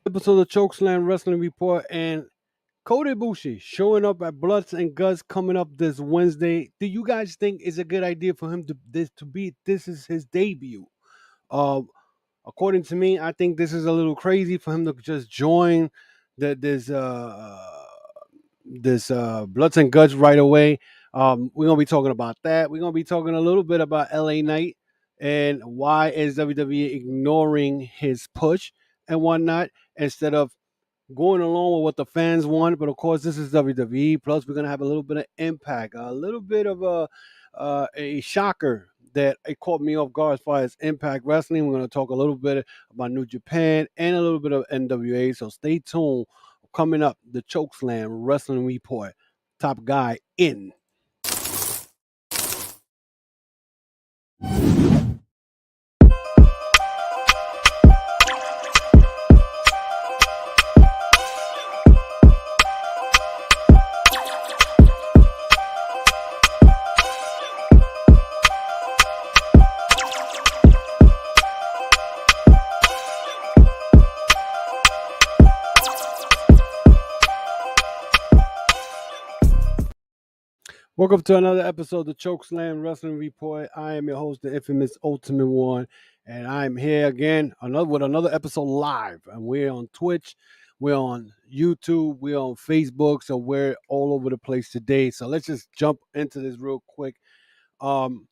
Episode of Chokeslam Wrestling Report, and Kota Ibushi showing up at Bloods and Guts coming up this Wednesday. Do you guys think it's a good idea for him this is his debut? Uh, According to me, I think this is a little crazy for him to just join the, this Bloods and Guts right away. We're gonna be talking about that. We're gonna be talking a little bit about LA Knight and why is WWE ignoring his push and whatnot instead of going along with what the fans want. But of course, this is WWE. Plus, we're gonna have a little bit of impact, a little bit of a shocker that it caught me off guard as far as Impact Wrestling. We're gonna talk a little bit about New Japan and a little bit of NWA. So stay tuned. Coming up, the Chokeslam Wrestling Report. Top guy in. Welcome to another episode of the Chokeslam Wrestling Report. I am your host, the infamous Ultimate One, and I'm here again with another episode live. And we're on Twitch, we're on YouTube, we're on Facebook, so we're all over the place today. So let's just jump into this real quick. AEW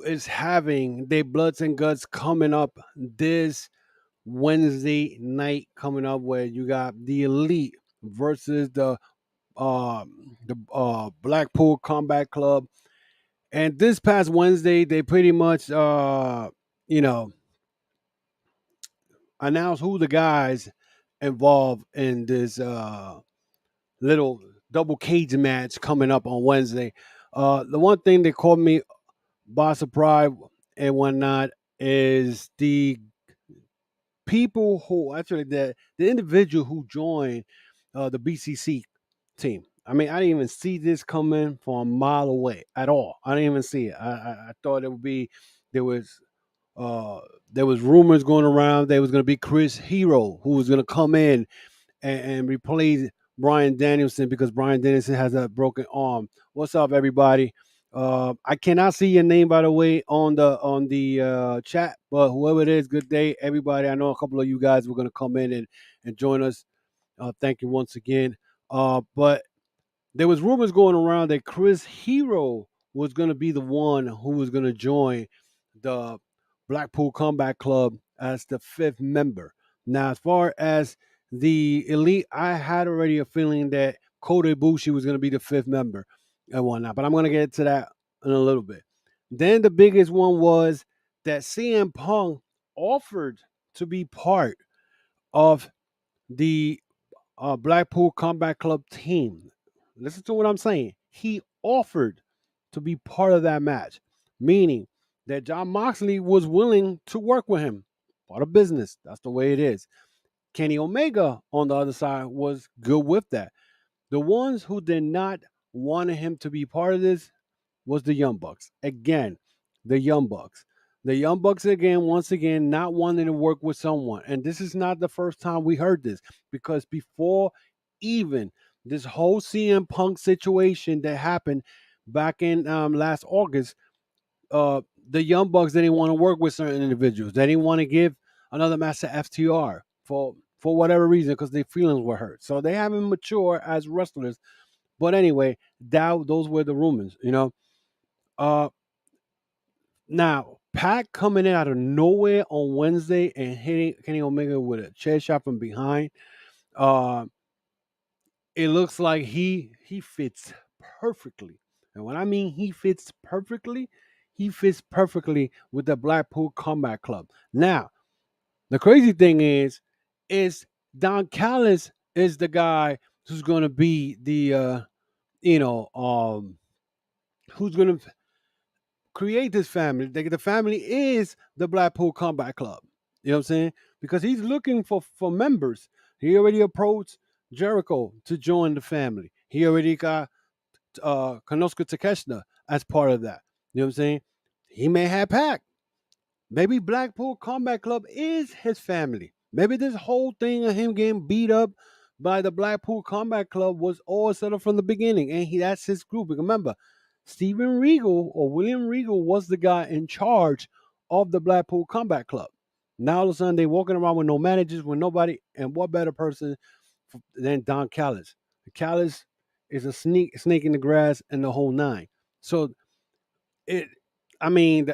is having their Bloods and Guts coming up this Wednesday night coming up, where you got the Elite versus the Blackpool Combat Club. And this past Wednesday, they pretty much, announced who the guys involved in this little double cage match coming up on Wednesday. The one thing that caught me by surprise and whatnot is the people who actually the individual who joined the BCC team. I mean, I didn't even see this coming from a mile away at all. I didn't even see it. I thought it would be there was uh there was rumors going around there was going to be Chris Hero who was going to come in and replace Brian Danielson because Brian Danielson has a broken arm. What's up, everybody? I cannot see your name, by the way, on the chat, but whoever it is, good day, everybody. I know a couple of you guys were going to come in and join us. Thank you once again. But there was rumors going around that Chris Hero was going to be the one who was going to join the Blackpool Combat Club as the fifth member. Now, as far as the Elite, I had already a feeling that Kota Ibushi was going to be the fifth member and whatnot, but I'm going to get to that in a little bit. Then the biggest one was that CM Punk offered to be part of the Blackpool Combat Club team. Listen to what I'm saying. He offered to be part of that match, meaning that John Moxley was willing to work with him. Part of business. That's the way it is. Kenny Omega on the other side was good with that. The ones who did not want him to be part of this was the Young Bucks. Again, the Young Bucks. The Young Bucks again, once again, not wanting to work with someone. And this is not the first time we heard this, because before even this whole CM Punk situation that happened back in last August, the Young Bucks didn't want to work with certain individuals. They didn't want to give another match to FTR for whatever reason, because their feelings were hurt. So they haven't matured as wrestlers. But anyway, those were the rumors, Now, Pac coming in out of nowhere on Wednesday and hitting Kenny Omega with a chair shot from behind. It looks like he fits perfectly. And when I mean he fits perfectly with the Blackpool Combat Club. Now, the crazy thing is Don Callis is the guy who's going to be the who's going to create this family. The family is the Blackpool Combat Club. You know what I'm saying? Because he's looking for members. He already approached Jericho to join the family. He already got Konosuke Takeshita as part of that. You know what I'm saying? He may have Pac. Maybe Blackpool Combat Club is his family. Maybe this whole thing of him getting beat up by the Blackpool Combat Club was all set up from the beginning, and that's his group. Remember, Steven Regal or William Regal was the guy in charge of the Blackpool Combat Club. Now all of a sudden they walking around with no managers, with nobody, and what better person than Don Callis? Callis is a snake in the grass and the whole nine. So it, I mean,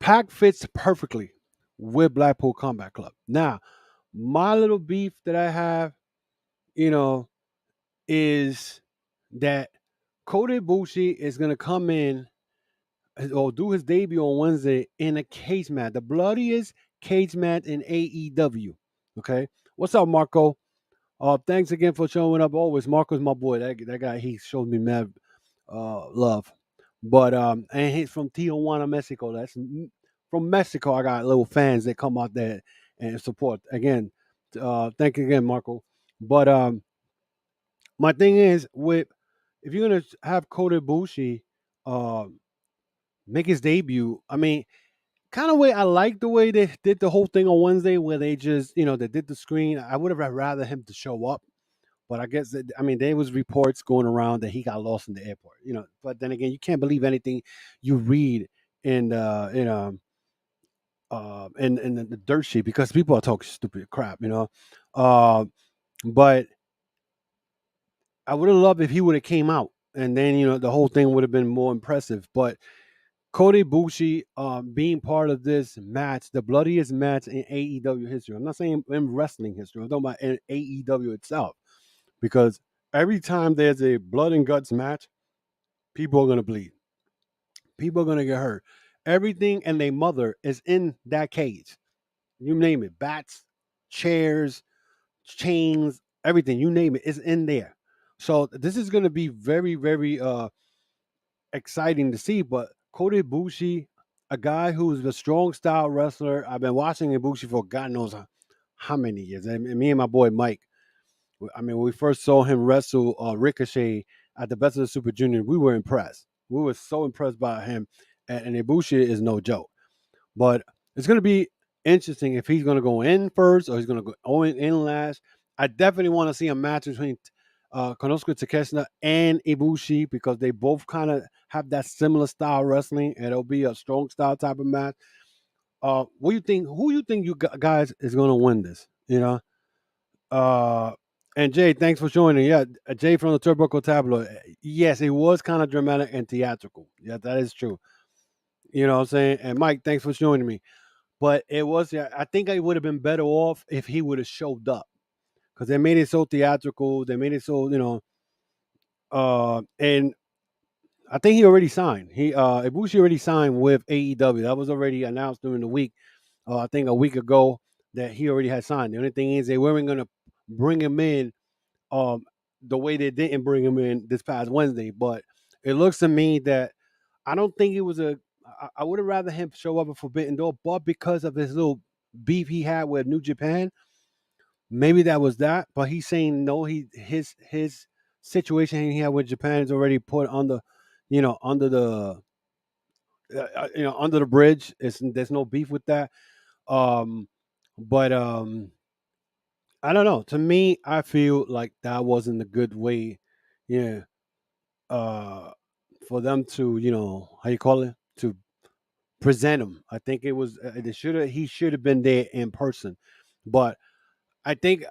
Pac fits perfectly with Blackpool Combat Club. Now, my little beef that I have, you know, is that Kota Ibushi is going to come in or do his debut on Wednesday in a cage match, the bloodiest cage match in AEW. Okay, what's up, Marco? Thanks again for showing up. Always, Marco's my boy. That guy, he showed me mad love. But and he's from Tijuana, Mexico. From Mexico. I got little fans that come out there and support. Again, thank you again, Marco. But my thing is with if you're gonna have Kota Ibushi uh, make his debut, I mean, kind of way I like the way they did the whole thing on Wednesday, where they just they did the screen. I would have rather him to show up. But I guess I mean there was reports going around that he got lost in the airport. But then again, you can't believe anything you read in in the dirt sheet because people are talking stupid crap. Uh, but I would have loved if he would have came out and then the whole thing would have been more impressive. But Kota Ibushi being part of this match, the bloodiest match in AEW history. I'm not saying in wrestling history. I'm talking about in AEW itself. Because every time there's a blood and guts match, people are going to bleed. People are going to get hurt. Everything and their mother is in that cage. You name it, bats, chairs, chains, everything. You name it is in there. So this is going to be very, very exciting to see. But Kota Ibushi, a guy who's a strong style wrestler. I've been watching Ibushi for God knows how many years. And me and my boy Mike, I mean, when we first saw him wrestle Ricochet at the Best of the Super Junior, we were impressed. We were so impressed by him, and Ibushi is no joke. But it's going to be interesting if he's going to go in first or he's going to go in last. I definitely want to see a match between Konosuke Takeshita and Ibushi because they both kind of have that similar style wrestling, and it'll be a strong style type of match. What do you think? Who you think you guys is going to win this? Uh, and Jay, thanks for joining. Yeah, Jay from the Turbuckle Tabloid. Yes, it was kind of dramatic and theatrical. Yeah, that is true. You know what I'm saying? And Mike, thanks for joining me. But it was, yeah, I think I would have been better off if he would have showed up because they made it so theatrical. They made it so, and I think he already signed. Ibushi already signed with AEW. That was already announced during the week. I think a week ago that he already had signed. The only thing is they weren't going to bring him in um, the way they didn't bring him in this past Wednesday. But it looks to me that I don't think it was I would have rather him show up at Forbidden Door, but because of his little beef he had with New Japan, maybe that was that. But he's saying no. His situation he had with Japan is already put under, under the under the bridge. There's no beef with that. Um, but I don't know. To me, I feel like that wasn't a good way. Yeah, uh, for them to, how you call it, to present him. I think it was he should have been there in person. But I think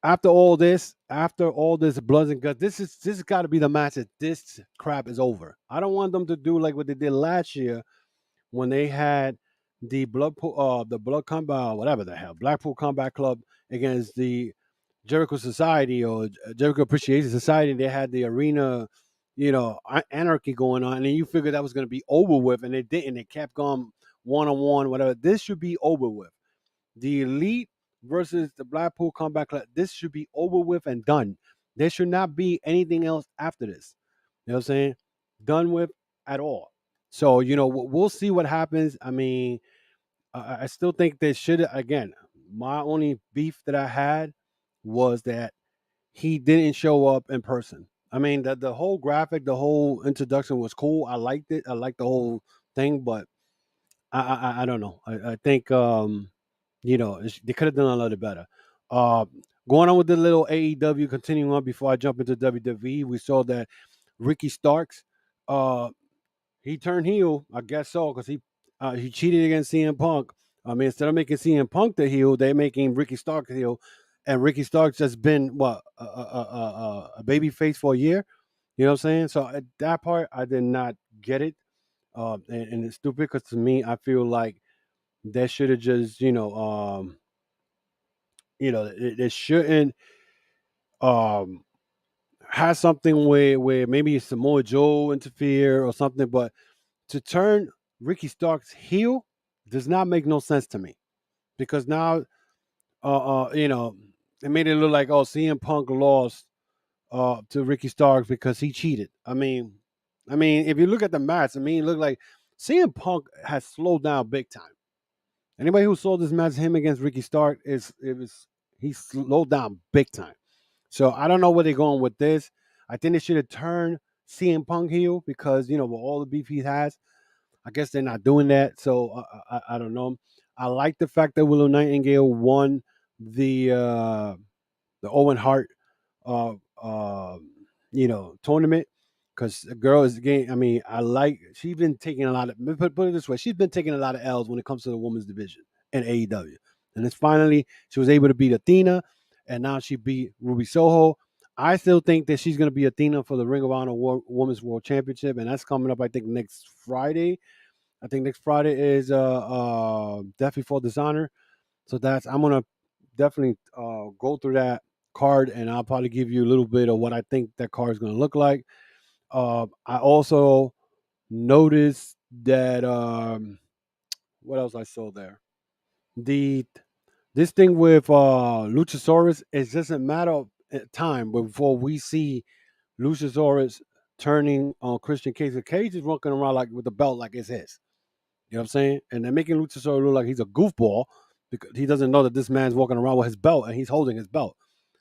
after all this bloods and guts, this has got to be the match that this crap is over. I don't want them to do like what they did last year when they had the blood combat, whatever the hell, Blackpool Combat Club against the Jericho Society or Jericho Appreciation Society. They had the arena, anarchy going on, and then you figured that was going to be over with, and it didn't. It kept going one on one, whatever. This should be over with. The Elite versus the Blackpool Combat Club. This should be over with and done. There should not be anything else after this. You know what I'm saying? Done with at all. So we'll see what happens. I mean, I still think they should. Again, my only beef that I had was that he didn't show up in person. I mean, the whole graphic, the whole introduction was cool. I liked it. I liked the whole thing, but I don't know. I think They could have done a little better. Uh, Going on with the little AEW, continuing on before I jump into WWE, we saw that Ricky Starks, uh, he turned heel, I guess so, because he cheated against CM Punk. I mean, instead of making CM Punk the heel, they're making Ricky Starks the heel, and Ricky Starks has been what a baby face for a year. You know what I'm saying? So at that part, I did not get it, and it's stupid because to me, I feel like they should have just they shouldn't um have something where maybe Samoa Joe interfere or something, but to turn Ricky Starks heel does not make no sense to me because now, it made it look like CM Punk lost to Ricky Starks because he cheated. I mean, if you look at the match, it looked like CM Punk has slowed down big time. Anybody who saw this match, him against Ricky Stark, he slowed down big time. So I don't know where they're going with this. I think they should have turned CM Punk heel because with all the beef he has, I guess they're not doing that. So I don't know. I like the fact that Willow Nightingale won the Owen Hart uh, uh, tournament because the girl is getting. I mean, she's been taking a lot of. Put it this way, she's been taking a lot of L's when it comes to the women's division in AEW, and it's finally she was able to beat Athena, and now she beat Ruby Soho. I still think that she's going to be Athena for the Ring of Honor Women's World Championship, and that's coming up. I think next Friday. I think next Friday is Death Before Dishonor. So I'm gonna definitely go through that card, and I'll probably give you a little bit of what I think that card is gonna look like. I also noticed that what else I saw there. The This thing with Luchasaurus, it doesn't matter at time before we see Luchasaurus turning on Christian Cage. Cage is walking around like with the belt like it's his. You know what I'm saying? And they're making Luchasaurus look like he's a goofball because he doesn't know that this man's walking around with his belt and he's holding his belt.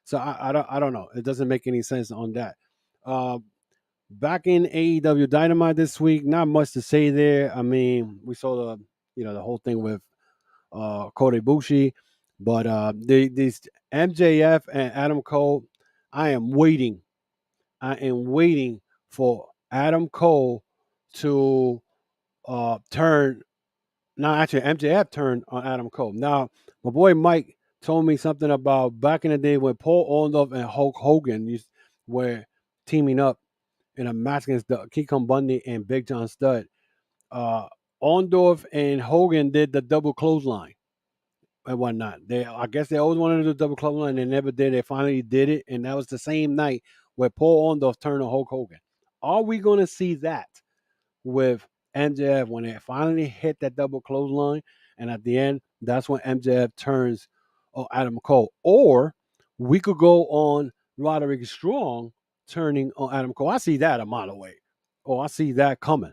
So I don't know. It doesn't make any sense on that. Uh, Back in AEW Dynamite this week, not much to say there. I mean, we saw the whole thing with Kota Ibushi, but these MJF and Adam Cole, I am waiting. I am waiting for Adam Cole to turn. Now, actually, MJF turned on Adam Cole. Now, my boy Mike told me something about back in the day when Paul Orndorff and Hulk Hogan were teaming up in a match against the King Kong Bundy and Big John Studd. Uh, Orndorff and Hogan did the double clothesline and whatnot. I guess they always wanted to do double clothesline, and they never did. They finally did it, and that was the same night where Paul Orndorff turned on Hulk Hogan. Are we going to see that with MJF when they finally hit that double clothesline, and at the end, that's when MJF turns on Adam Cole? Or we could go on Roderick Strong turning on Adam Cole. I see that a mile away. Oh, I see that coming.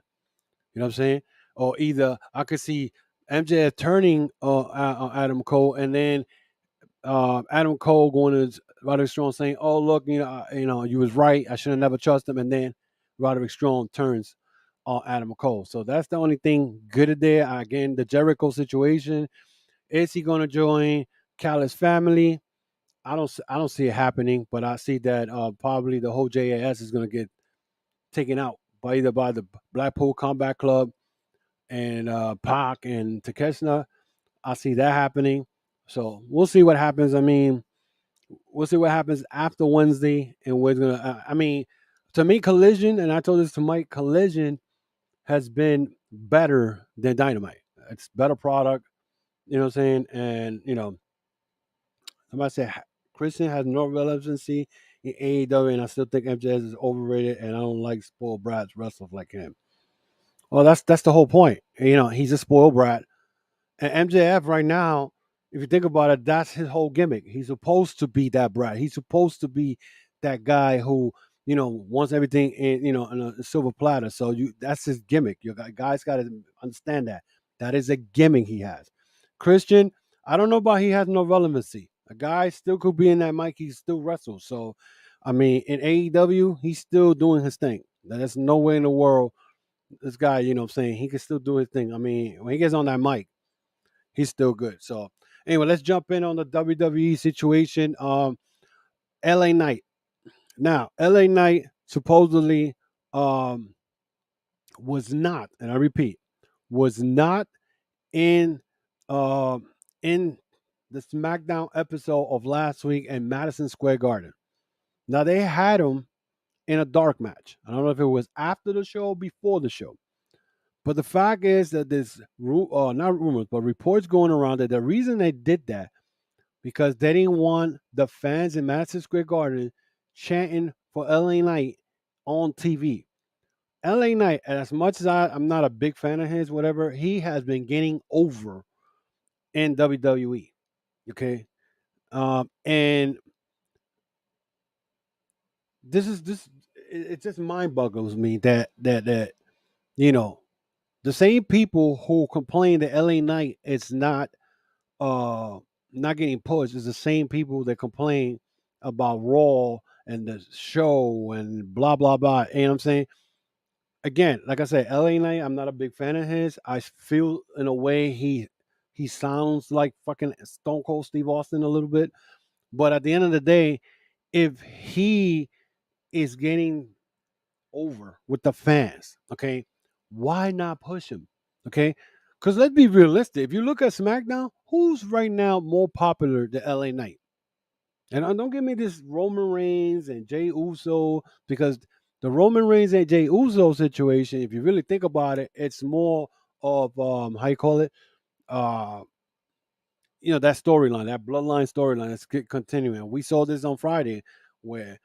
You know what I'm saying? Or either I could see MJF turning on Adam Cole, and then Adam Cole going to Roderick Strong saying, "Oh, look, you was right. I should have never trusted him." And then Roderick Strong turns on Adam Cole. So that's the only thing good there. Again, the Jericho situation. Is he going to join Callis family? I don't see it happening, but I see that probably the whole JAS is going to get taken out by either by the Blackpool Combat Club and Pac and Takeshita. I see that happening. So we'll see what happens. I mean, we'll see what happens after Wednesday, and we're gonna. To me, Collision, and I told this to Mike. Collision has been better than Dynamite. It's better product. You know what I'm saying? And somebody say Christian has no relevancy in AEW, and I still think MJS is overrated, and I don't like spoiled brats wrestlers like him. Well, that's the whole point. He's a spoiled brat. And MJF right now, if you think about it, that's his whole gimmick. He's supposed to be that brat. He's supposed to be that guy who, wants everything in a silver platter. So that's his gimmick. You guys got to understand that. That is a gimmick he has. Christian, I don't know about he has no relevancy. A guy still could be in that mic. He still wrestles. So, I mean, in AEW, he's still doing his thing. There's no way in the world this guy, what I'm saying, he can still do his thing. I mean, when he gets on that mic, he's still good. So, Anyway, let's jump in on the WWE situation. LA Knight. Now, LA Knight supposedly um, was not, and I repeat, was not in um in the SmackDown episode of last week in Madison Square Garden. Now they had him in a dark match. I don't know if it was after the show or before the show. But the fact is that there's not rumors, but reports going around that the reason they did that because they didn't want the fans in Madison Square Garden chanting for LA Knight on TV. LA Knight, as much as I'm not a big fan of his, whatever, he has been getting over in WWE. Okay. And this it just mind boggles me that you know the same people who complain that LA Knight is uh not getting pushed is the same people that complain about Raw and the show and blah blah blah. You know what I'm saying? Again, like I said, LA Knight, I'm not a big fan of his. I feel in a way he sounds like fucking Stone Cold Steve Austin a little bit. But at the end of the day, if he is getting over with the fans, okay, why not push him? Okay? Because let's be realistic. If you look at SmackDown, who's right now more popular than LA Knight? And don't give me this Roman Reigns and Jey Uso, because the Roman Reigns and Jey Uso situation, if you really think about it, it's more of how you call it, uh that storyline, that bloodline storyline that's continuing. We saw this on Friday where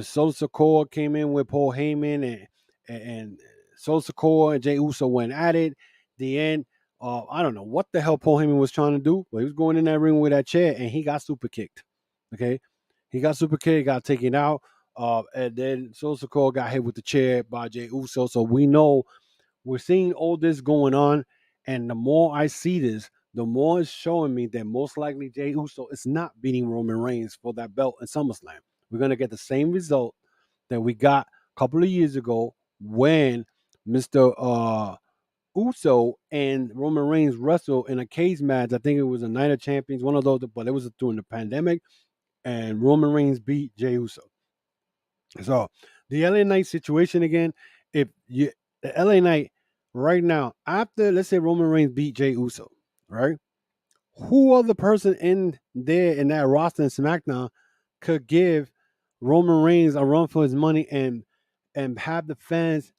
Solo Sikoa came in with Paul Heyman and Solo Sikoa and Jey Uso went at it. The end, I don't know what the hell Paul Heyman was trying to do, but he was going in that ring with that chair and he got super kicked. Okay, he got super kicked, got taken out, and then Solo Sikoa got hit with the chair by Jey Uso. So we know we're seeing all this going on, and the more I see this, the more it's showing me that most likely Jey Uso is not beating Roman Reigns for that belt in SummerSlam. We're gonna get the same result that we got a couple of years ago when Mr. Uso and Roman Reigns wrestled in a cage match. I think it was a Night of Champions, one of those, but it was during the pandemic, and Roman Reigns beat Jey Uso. So the LA Knight situation again, if you the LA Knight right now, after let's say Roman Reigns beat Jey Uso, right? Who other person in there in that roster in SmackDown could give Roman Reigns a run for his money and have the fans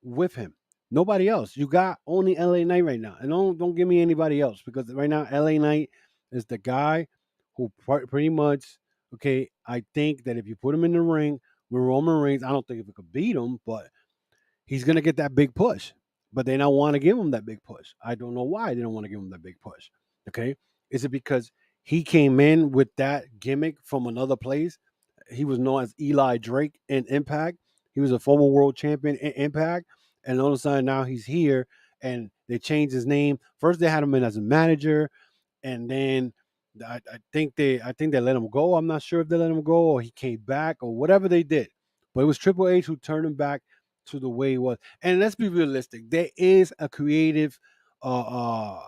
with him? Nobody else. You got only LA Knight right now. And don't give me anybody else because right now LA Knight is the guy who pretty much okay, I think that if you put him in the ring with Roman Reigns, I don't think if we could beat him, but he's gonna get that big push. But they don't want to give him that big push. I don't know why they don't want to give him that big push. Okay. Is it because he came in with that gimmick from another place? He was known as Eli Drake in Impact. He was a former world champion in Impact. And all of a sudden now he's here and they changed his name. First they had him in as a manager, and then I think they let him go. I'm not sure if they let him go or he came back or whatever they did. But it was Triple H who turned him back to the way he was. And let's be realistic. There is a creative uh uh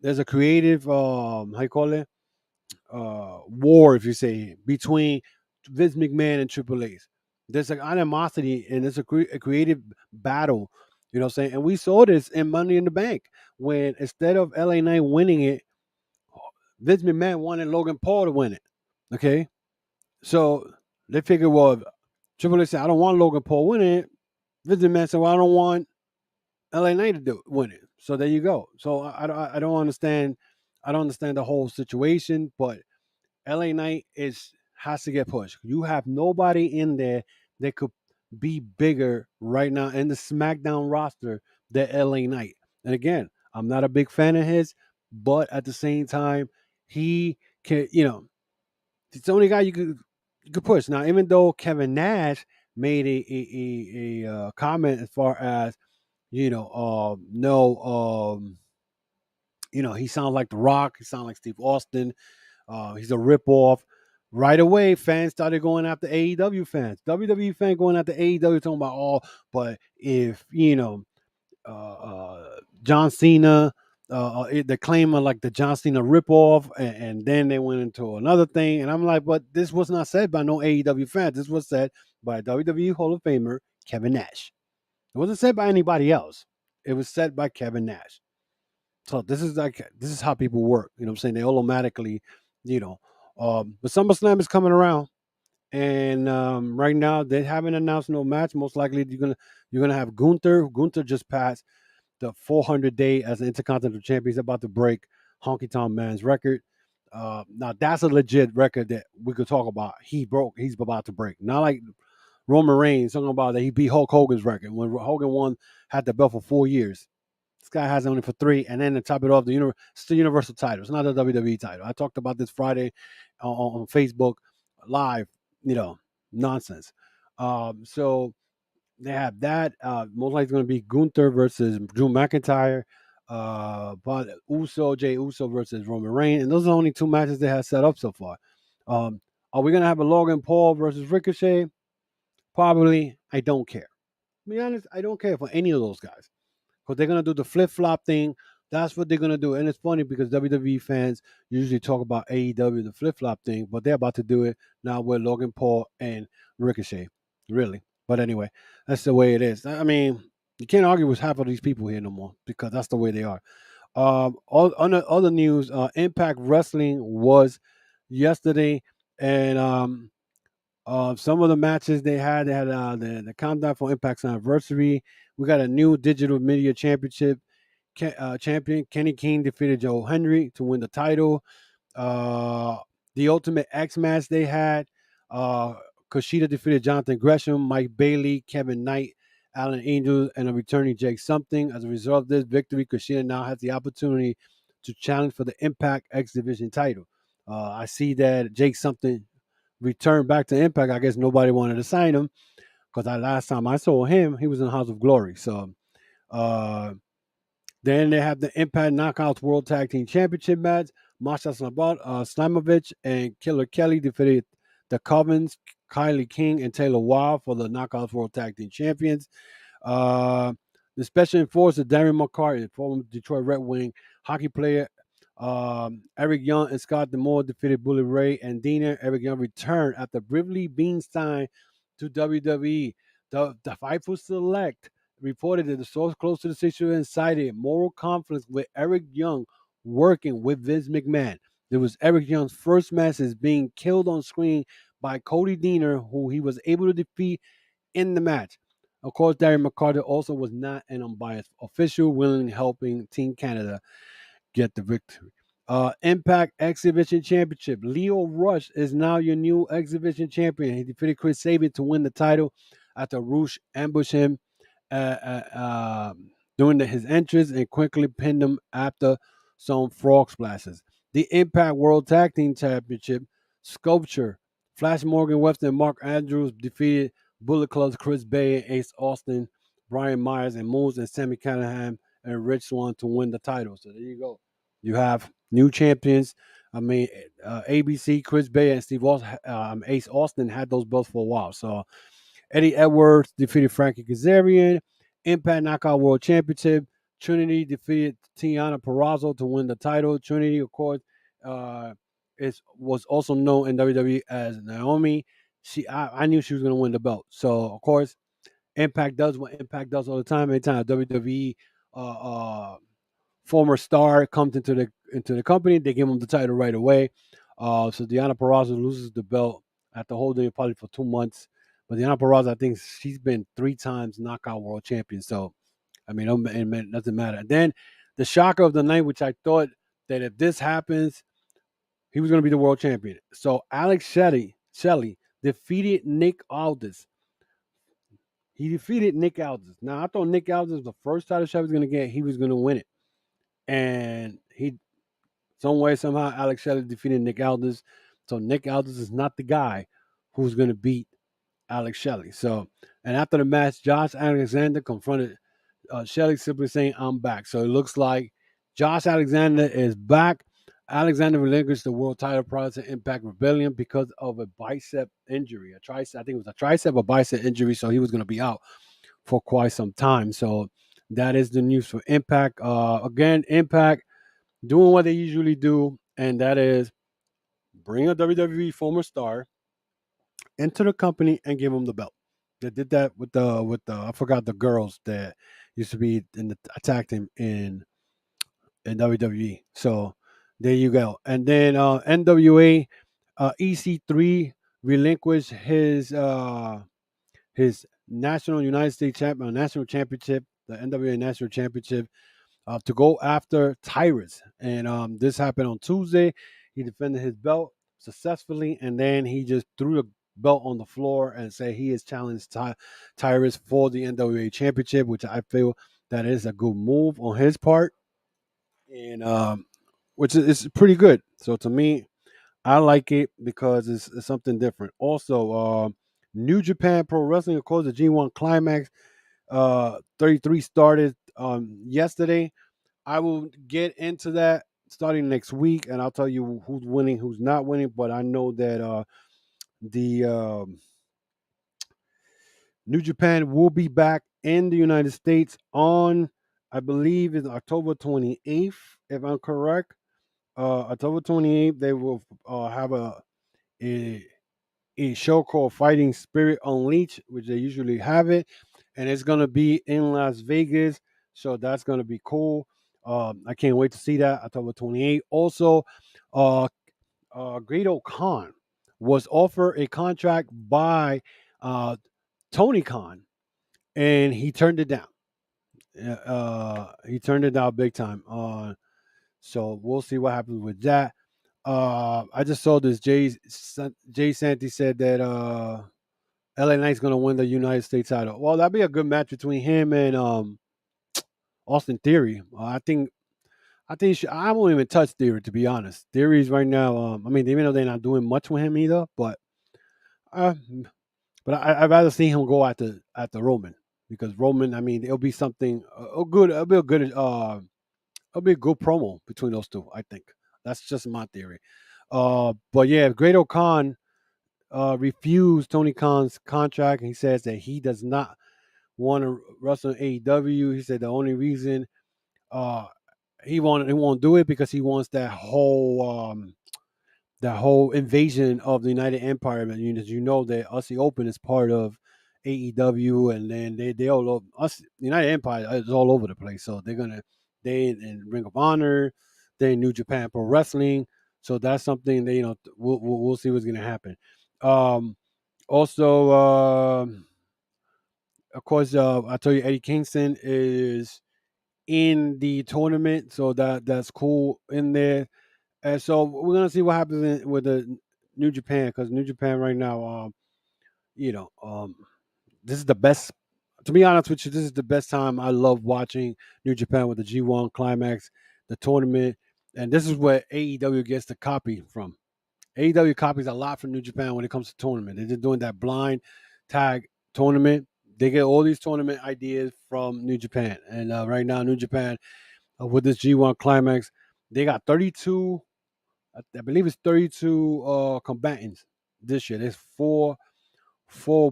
there's a creative how you call it? War, if you say, between Vince McMahon and Triple H. There's an animosity and there's a creative battle, you know what I'm saying? And we saw this in Money in the Bank when instead of LA Knight winning it, Vince McMahon wanted Logan Paul to win it. Okay. So they figured, well, Triple H said, I don't want Logan Paul winning it. Vince McMahon said, well, I don't want LA Knight to win it. So there you go. So I don't understand. I don't understand the whole situation, but LA Knight has to get pushed. You have nobody in there that could be bigger right now in the SmackDown roster than LA Knight. And again, I'm not a big fan of his, but at the same time, he can, it's the only guy you could push. Now, even though Kevin Nash made a comment as far as no, he sounds like The Rock, he sounds like Steve Austin. He's a ripoff. Right away, fans started going after AEW fans. WWE fans going after AEW talking about, but if, John Cena the claim of like the John Cena ripoff, and then they went into another thing, and I'm like, but this was not said by no AEW fans. This was said by WWE Hall of Famer Kevin Nash. It wasn't said by anybody else. It was said by Kevin Nash. So this is how people work. You know what I'm saying? They automatically, you know. But SummerSlam is coming around, and right now they haven't announced no match. Most likely you're gonna have Gunther. Gunther just passed the 400-day as an Intercontinental Champion. He's about to break Honky Tonk Man's record. Now that's a legit record that we could talk about. He's about to break. Not like Roman Reigns talking about that he beat Hulk Hogan's record when Hogan had the belt for 4 years. This guy has it only for 3, and then to top it off, it's the Universal title. It's not the WWE title. I talked about this Friday on Facebook Live. Nonsense. So they have that. Most likely going to be Gunther versus Drew McIntyre. But Jey Uso versus Roman Reigns, and those are the only 2 matches they have set up so far. Are we going to have a Logan Paul versus Ricochet? Probably. I don't care. To be honest, I don't care for any of those guys. Because they're going to do the flip-flop thing. That's what they're going to do. And it's funny because WWE fans usually talk about AEW, the flip-flop thing, but they're about to do it now with Logan Paul and Ricochet. Really. But anyway, that's the way it is. I mean, you can't argue with half of these people here no more because that's the way they are. Other news, Impact Wrestling was yesterday, and some of the matches they had the countdown for Impact's anniversary. We got a new digital media championship champion. Kenny King defeated Joe Henry to win the title. The Ultimate X match they had. Kushida defeated Jonathan Gresham, Mike Bailey, Kevin Knight, Alan Angel, and a returning Jake Something. As a result of this victory, Kushida now has the opportunity to challenge for the Impact X Division title. I see that Jake Something returned back to Impact. I guess nobody wanted to sign him because last time I saw him, he was in House of Glory. So then they have the Impact Knockouts World Tag Team Championship match. Masha Slamovich and Killer Kelly defeated the Covens, Kylie King, and Taylor Wilde for the Knockouts World Tag Team Champions. The Special Enforcer, Darren McCarty, former Detroit Red Wing hockey player, Eric Young and Scott D'Amore defeated Bully Ray and Dina. Eric Young returned after briefly being signed to WWE. The Fightful Select reported that the source close to the situation cited moral conflicts with Eric Young working with Vince McMahon. There was Eric Young's first match is being killed on screen by Cody Deaner, who he was able to defeat in the match. Of course, Darren McCarty also was not an unbiased official, willingly helping Team Canada get the victory. Impact X Division Championship. Leo Rush is now your new X Division champion. He defeated Chris Sabin to win the title after Rush ambushed him during his entrance and quickly pinned him after some frog splashes. The Impact World Tag Team Championship. Sculpture. Flash Morgan Webster and Mark Andrews defeated Bullet Club's Chris Bay and Ace Austin, Brian Myers and Moose and Sammy Callahan and Rich Swann to win the title. So there you go. You have new champions. I mean, ABC, Chris Bay, and Steve Austin, Ace Austin had those belts for a while. So Eddie Edwards defeated Frankie Kazarian. Impact Knockout World Championship. Trinity defeated Tiana Perazzo to win the title. Trinity, of course, was also known in WWE as Naomi. I knew she was going to win the belt. So, of course, Impact does what Impact does all the time. Anytime WWE former star comes into the company, they give him the title right away. So Deonna Purrazzo loses the belt after holding it probably for 2 months. But Deonna Purrazzo, I think she's been 3 times knockout world champion. So, I mean, it doesn't matter. And then the shocker of the night, which I thought that if this happens, he was going to be the world champion. So Alex Shelley defeated Nick Aldis. He defeated Nick Aldis. Now, I thought Nick Aldis was the first title shot he was going to get. He was going to win it. And some way, somehow, Alex Shelley defeated Nick Aldis. So Nick Aldis is not the guy who's going to beat Alex Shelley. So, and after the match, Josh Alexander confronted Shelley, simply saying, "I'm back." So it looks like Josh Alexander is back. Alexander relinquished the world title prior to Impact Rebellion because of a bicep injury. I think it was a tricep or bicep injury, so he was going to be out for quite some time. So That is the news for Impact. Again, Impact doing what they usually do, and that is bring a WWE former star into the company and give him the belt. They did that with the I forgot the girls that used to be in the attack team in WWE. So there you go. And then NWA EC3 relinquished his national United States champion national championship, the NWA national championship, to go after Tyrus. And this happened on Tuesday. He defended his belt successfully, and then he just threw the belt on the floor and said he has challenged Tyrus for the NWA championship, which I feel that is a good move on his part, and which is pretty good. So to me, I like it because it's something different. Also, New Japan Pro Wrestling, of course, the G1 Climax 33 started yesterday. I will get into that starting next week, and I'll tell you who's winning, who's not winning. But I know that the New Japan will be back in the United States on, I believe, is October 28th, if I'm correct. October 28th, they will have a a show called Fighting Spirit Unleashed, which they usually have it, and it's gonna be in Las Vegas. So that's gonna be cool. I can't wait to see that October 28th. Also, uh, Great Khan was offered a contract by Tony Khan, and he turned it down. He turned it down big time. So we'll see what happens with that. I just saw this. Jay Santy said that LA Knight's gonna win the United States title. Well, that'd be a good match between him and Austin Theory. I won't even touch Theory, to be honest. Theory's right now. I mean, even though they're not doing much with him either, uh, I'd rather see him go at the Roman, because Roman. I mean, it'll be something good. It'll be a good promo between those two. I think that's just my theory. But yeah, Great Khan refused Tony Khan's contract. He says that he does not want to wrestle in AEW. He said the only reason uh, he won't do it because he wants that whole invasion of the United Empire. And you know that Aussie Open is part of AEW, and then they all over us. United Empire is all over the place, so they in Ring of Honor, they in New Japan Pro Wrestling. So that's something that we'll see what's gonna happen. Um, Also, of course, I told you Eddie Kingston is in the tournament, so that's cool in there. And so we're gonna see what happens with the New Japan, because New Japan right now, you know, um, this is the best. To be honest with you, this is the best time. I love watching New Japan with the G1 Climax, the tournament, and this is where AEW gets the copy from. AEW copies a lot from New Japan when it comes to tournament. They're just doing that blind tag tournament. They get all these tournament ideas from New Japan, and right now, New Japan with this G1 Climax, they got 32. I believe it's 32 combatants this year. There's four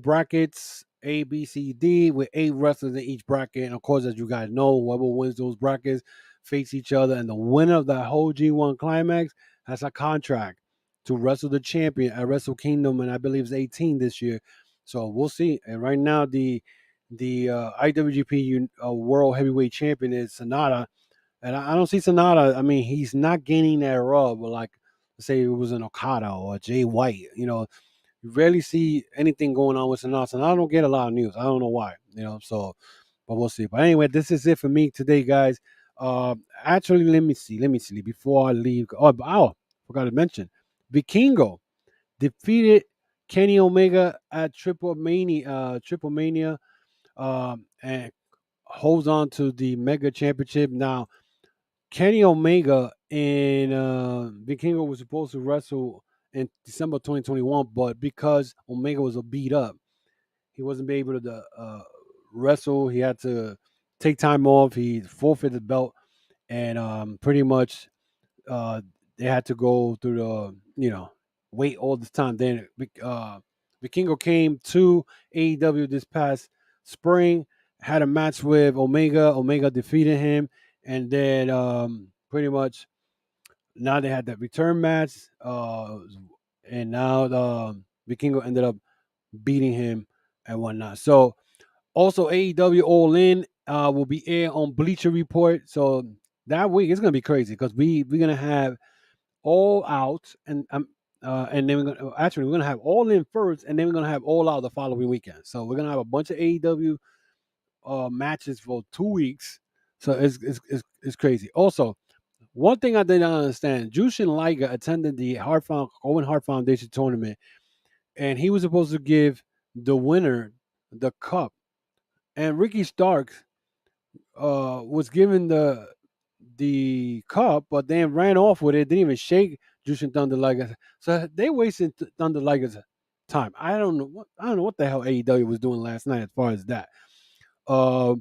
brackets, A, B, C, D, with 8 wrestlers in each bracket. And of course, as you guys know, whoever wins those brackets face each other, and the winner of that whole G1 Climax has a contract to wrestle the champion at Wrestle Kingdom, and I believe it's 18 this year. So we'll see. And right now, the IWGP World Heavyweight Champion is Sonata, and I don't see Sonata. I mean, he's not gaining that rub, but like, say it was an Okada or Jay White. You rarely see anything going on with Sonata. And I don't get a lot of news. I don't know why. So, but we'll see. But anyway, this is it for me today, guys. Actually, let me see. Before I leave. Forgot to mention, Vikingo defeated Kenny Omega at Triple Mania, and holds on to the Mega Championship now. Kenny Omega and Vikingo was supposed to wrestle in December 2021, but because Omega was beat up, he wasn't able to wrestle. He had to take time off. He forfeited the belt, and pretty much uh, they had to go through the wait all this time. Then Vikingo came to AEW this past spring, had a match with Omega. Omega defeated him, and then pretty much now they had that return match. And now Vikingo ended up beating him and whatnot. So also AEW All In will be aired on Bleacher Report. So that week it's gonna be crazy because we're gonna have All Out and then we're gonna have All In first, and then we're gonna have All Out the following weekend. So we're gonna have a bunch of AEW matches for 2 weeks. So it's crazy. Also, one thing I did not understand: Jushin Liger attended the Owen Hart Foundation tournament, and he was supposed to give the winner the cup, and Ricky Starks was given the cup, but then ran off with it. Didn't even shake Jushin Thunder Liger. So they wasted Thunder Liger's time. I don't know what the hell AEW was doing last night as far as that. Uh,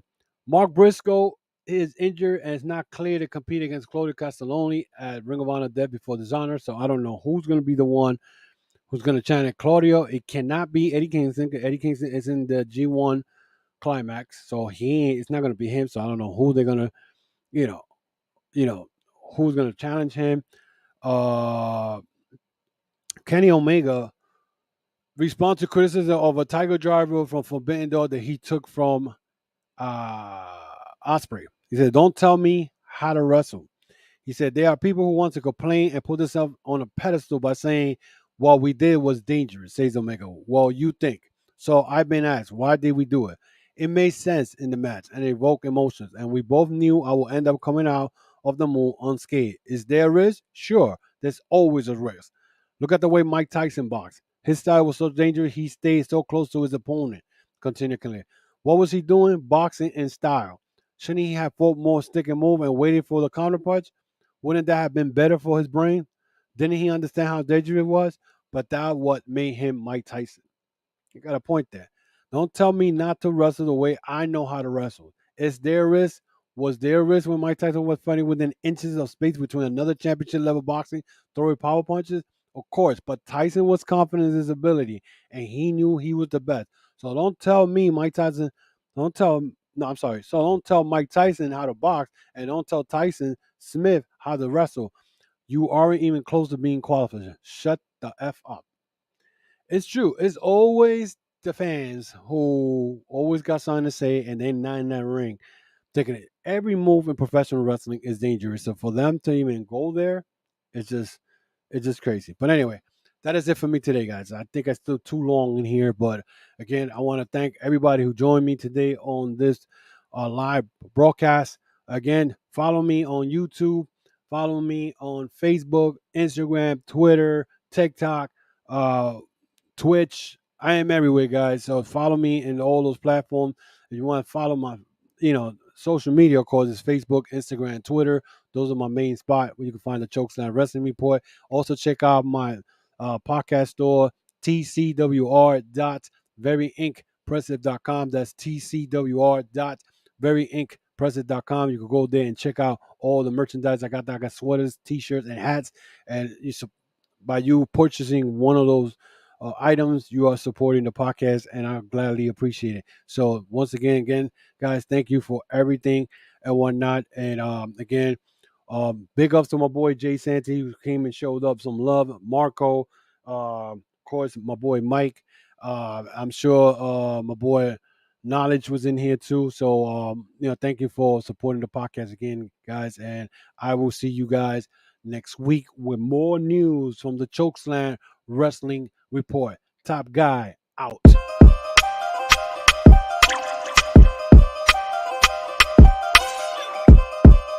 Mark Briscoe is injured and is not clear to compete against Claudio Castelloni at Ring of Honor Death Before Dishonor. So I don't know who's going to be the one who's going to challenge Claudio. It cannot be Eddie Kingston. Eddie Kingston is in the G1 climax, so it's not going to be him. So I don't know who they're going to, you know, who's going to challenge him. Kenny Omega responds to criticism of a Tiger Driver from Forbidden Door that he took from Ospreay. He said, "Don't tell me how to wrestle." He said, "There are people who want to complain and put themselves on a pedestal by saying what we did was dangerous," says Omega. "Well, you think. So I've been asked, why did we do it? It made sense in the match and evoked emotions, and we both knew I will end up coming out of the moon unscathed. Is there a risk? Sure, there's always a risk. Look at the way Mike Tyson boxed. His style was so dangerous, he stayed so close to his opponent continually. What was he doing? Boxing in style. Shouldn't he have fought more stick and move and waited for the counterpunch? Wouldn't that have been better for his brain? Didn't he understand how dangerous it was? But that what made him Mike Tyson." You got a point there. Don't tell me not to wrestle the way I know how to wrestle. Is there a risk? Was there a risk when Mike Tyson was fighting within inches of space between another championship level boxing, throwing power punches? Of course, but Tyson was confident in his ability, and he knew he was the best. So don't tell me Mike Tyson. Don't tell. No, I'm sorry. So don't tell Mike Tyson how to box, and don't tell Tyson Smith how to wrestle. You aren't even close to being qualified. Shut the f up. It's true. It's always the fans who always got something to say, and they're not in that ring. Taking it. Every move in professional wrestling is dangerous. So for them to even go there, it's just crazy. But anyway, that is it for me today, guys. I think I still too long in here, but again, I want to thank everybody who joined me today on this live broadcast. Again, follow me on YouTube, follow me on Facebook, Instagram, Twitter, TikTok, uh, Twitch. I am everywhere, guys. So follow me in all those platforms. If you want to follow my, social media, of course, it's Facebook, Instagram, Twitter. Those are my main spot where you can find the Chokeslam Wrestling Report. Also, check out my podcast store, tcwr.veryinc.com. That's tcwr.veryinc.com. You can go there and check out all the merchandise I got. I got sweaters, t-shirts, and hats. And by you purchasing one of those items, you are supporting the podcast, and I gladly appreciate it. So once again, guys, thank you for everything and whatnot. And again, big ups to my boy Jay Santee, who came and showed up some love. Marco, of course, my boy Mike. I'm sure my boy Knowledge was in here too. So thank you for supporting the podcast again, guys. And I will see you guys next week with more news from the Chokeslam Wrestling Report. Top guy out.